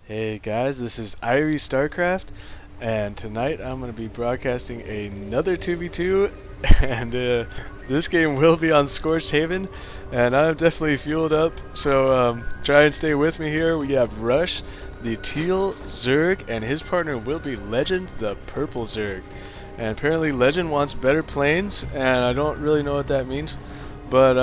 Hey guys, this is Irie StarCraft, and tonight I'm going to be broadcasting another 2v2, and this game will be on Scorched Haven, and I'm definitely fueled up, so try and stay with me here. We have Rush, the Teal Zerg, and his partner will be Legend, the Purple Zerg. And apparently Legend wants better planes, and I don't really know what that means. But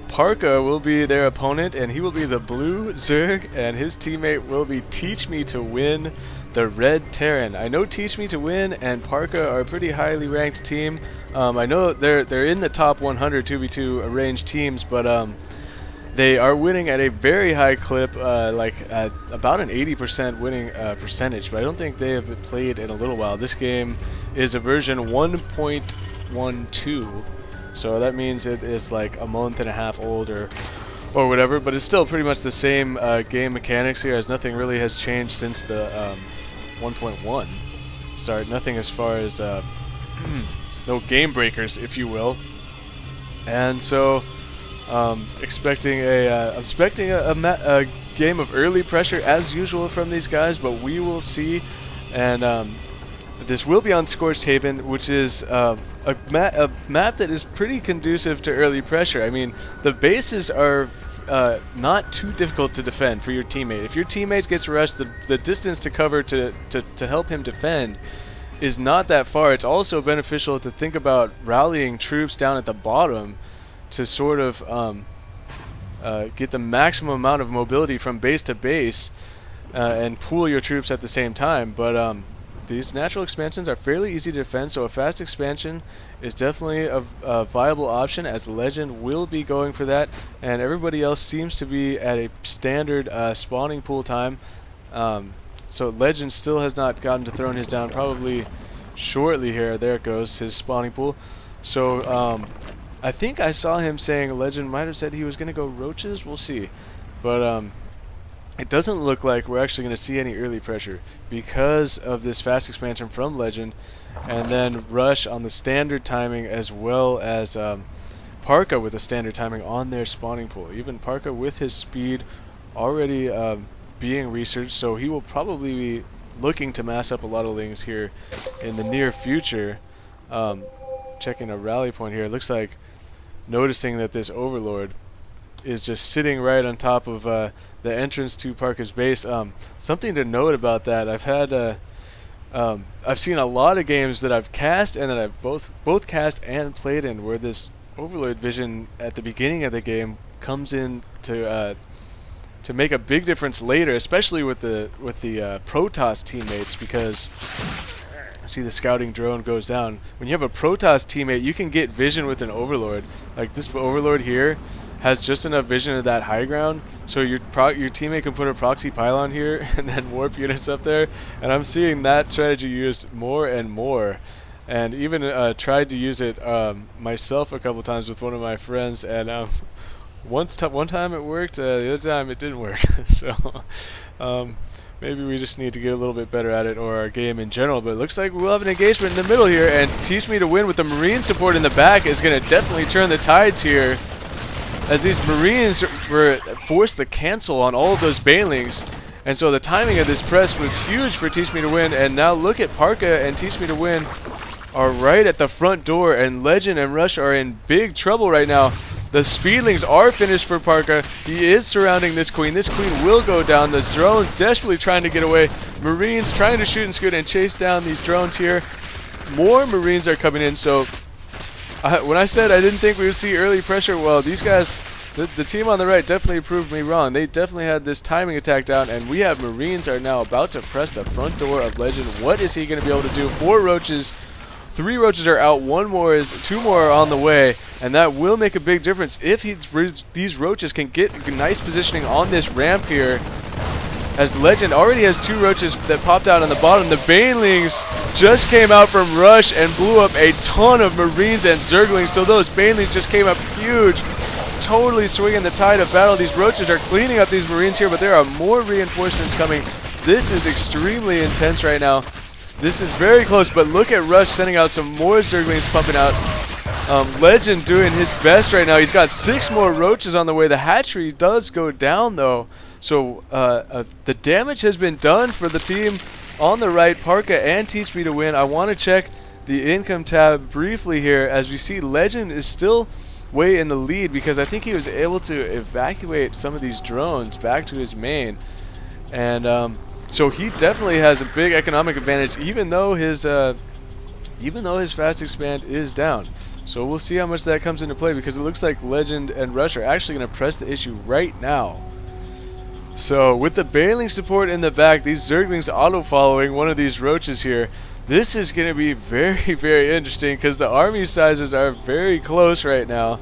Parka will be their opponent, and he will be the blue Zerg, and his teammate will be TeachMeToWin, the red Terran. I know TeachMeToWin and Parka are a pretty highly ranked team. I know they're in the top 100 2v2 arranged teams, but they are winning at a very high clip, like at about an 80% winning percentage. But I don't think they have played in a little while. This game is a version 1.12. So that means it is like a month and a half old or whatever, but it's still pretty much the same game mechanics here, as nothing really has changed since the 1.1 start. Nothing as far as no game breakers, if you will. And so I'm expecting a game of early pressure as usual from these guys, but we will see. And this will be on Scorched Haven, which is a map that is pretty conducive to early pressure. I mean, the bases are not too difficult to defend for your teammate. If your teammate gets rushed, the distance to cover to help him defend is not that far. It's also beneficial to think about rallying troops down at the bottom to sort of get the maximum amount of mobility from base to base and pool your troops at the same time. But these natural expansions are fairly easy to defend, so a fast expansion is definitely a viable option, as Legend will be going for that, and everybody else seems to be at a standard spawning pool time. So Legend still has not gotten to throwing his down, probably shortly here. There it goes, his spawning pool. So I think I saw him saying Legend might have said he was going to go roaches. We'll see. But it doesn't look like we're actually going to see any early pressure because of this fast expansion from Legend, and then Rush on the standard timing, as well as Parka with the standard timing on their spawning pool. Even Parka with his speed already being researched, so he will probably be looking to mass up a lot of lings here in the near future. Checking a rally point here, it looks like noticing that this Overlord is just sitting right on top of the entrance to Parka's base. Something to note about that, I've seen a lot of games that I've cast and that I've both cast and played in, where this Overlord vision at the beginning of the game comes in to make a big difference later, especially with the Protoss teammates, because see the scouting drone goes down. When you have a Protoss teammate, you can get vision with an Overlord. Like this Overlord here has just enough vision of that high ground, so your teammate can put a proxy pylon here and then warp units up there. And I'm seeing that strategy used more and more, and even tried to use it myself a couple times with one of my friends. And one time it worked, the other time it didn't work. So maybe we just need to get a little bit better at it, or our game in general. But it looks like we'll have an engagement in the middle here, and TeachMeToWin with the Marine support in the back is going to definitely turn the tides here, as these Marines were forced to cancel on all of those banelings. And so the timing of this press was huge for TeachMeToWin. And now look at Parka and TeachMeToWin are right at the front door, and Legend and Rush are in big trouble right now. The speedlings are finished for Parka. He is surrounding this queen. This queen will go down. The drones desperately trying to get away. Marines trying to shoot and scoot and chase down these drones here. More Marines are coming in, so when I said I didn't think we would see early pressure, well, these guys, the team on the right definitely proved me wrong. They definitely had this timing attack down, and we have Marines are now about to press the front door of Legend. What is he going to be able to do? 4 roaches, 3 roaches are out, 2 more are on the way, and that will make a big difference if these roaches can get nice positioning on this ramp here, as Legend already has 2 roaches that popped out on the bottom. The banelings just came out from Rush and blew up a ton of Marines and Zerglings, so those banelings just came up huge, totally swinging the tide of battle. These roaches are cleaning up these Marines here, but there are more reinforcements coming. This is extremely intense right now. This is very close, but look at Rush sending out some more Zerglings pumping out. Legend doing his best right now. He's got 6 more roaches on the way. The hatchery does go down though, So the damage has been done for the team on the right, Parka and TeachMeToWin. I want to check the income tab briefly here, as we see Legend is still way in the lead, because I think he was able to evacuate some of these drones back to his main, and so he definitely has a big economic advantage, even though his fast expand is down. So we'll see how much that comes into play, because it looks like Legend and Rush are actually going to press the issue right now. So with the bailing support in the back, these Zerglings auto-following one of these roaches here, this is going to be very, very interesting, because the army sizes are very close right now.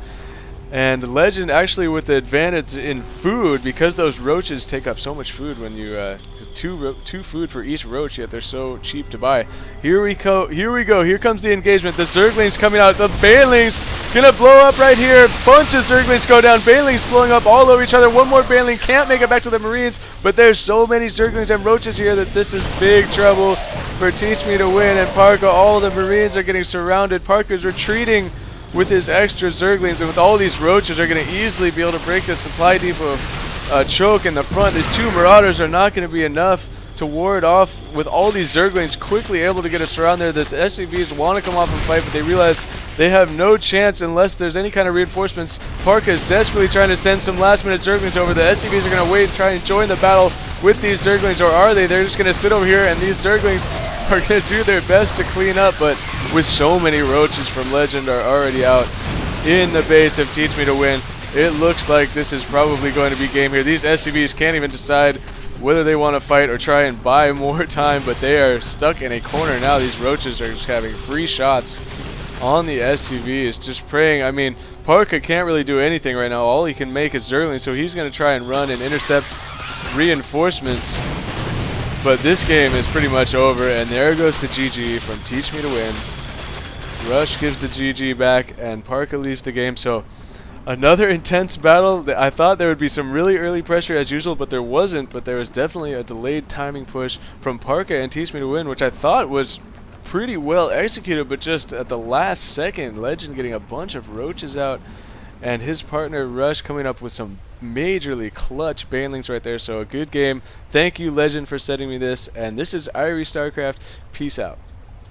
And Legend actually with the advantage in food, because those roaches take up so much food when you, because two food for each roach, yet they're so cheap to buy. Here we go, here comes the engagement. The Zerglings coming out, the Bailings gonna blow up right here. Bunch of Zerglings go down, Bailings blowing up all over each other. One more Bailing can't make it back to the Marines, but there's so many Zerglings and roaches here that this is big trouble for TeachMeToWin and Parka. All the Marines are getting surrounded. Parka's retreating with his extra Zerglings, and with all these roaches are going to easily be able to break the supply depot choke in the front. These two Marauders are not going to be enough to ward off, with all these Zerglings quickly able to get us around there. This SCVs want to come off and fight, but they realize they have no chance unless there's any kind of reinforcements. Parka is desperately trying to send some last minute Zerglings over. The SCVs are going to wait and try and join the battle with these Zerglings, or are they? They're just going to sit over here, and these Zerglings are going to do their best to clean up, but with so many roaches from Legend are already out in the base of TeachMeToWin, it looks like this is probably going to be game here. These SCVs can't even decide whether they want to fight or try and buy more time, but they are stuck in a corner now. These roaches are just having free shots on the SCVs, just praying. I mean, Parka can't really do anything right now. All he can make is Zergling, so he's going to try and run and intercept reinforcements. But this game is pretty much over, and there goes the GG from TeachMeToWin. Rush gives the GG back, and Parka leaves the game. So another intense battle. I thought there would be some really early pressure as usual, but there wasn't. But there was definitely a delayed timing push from Parka and TeachMeToWin, which I thought was pretty well executed, but just at the last second, Legend getting a bunch of roaches out, and his partner Rush coming up with some majorly clutch banelings right there. So a good game. Thank you, Legend, for setting me this, and this is Irie StarCraft. Peace out.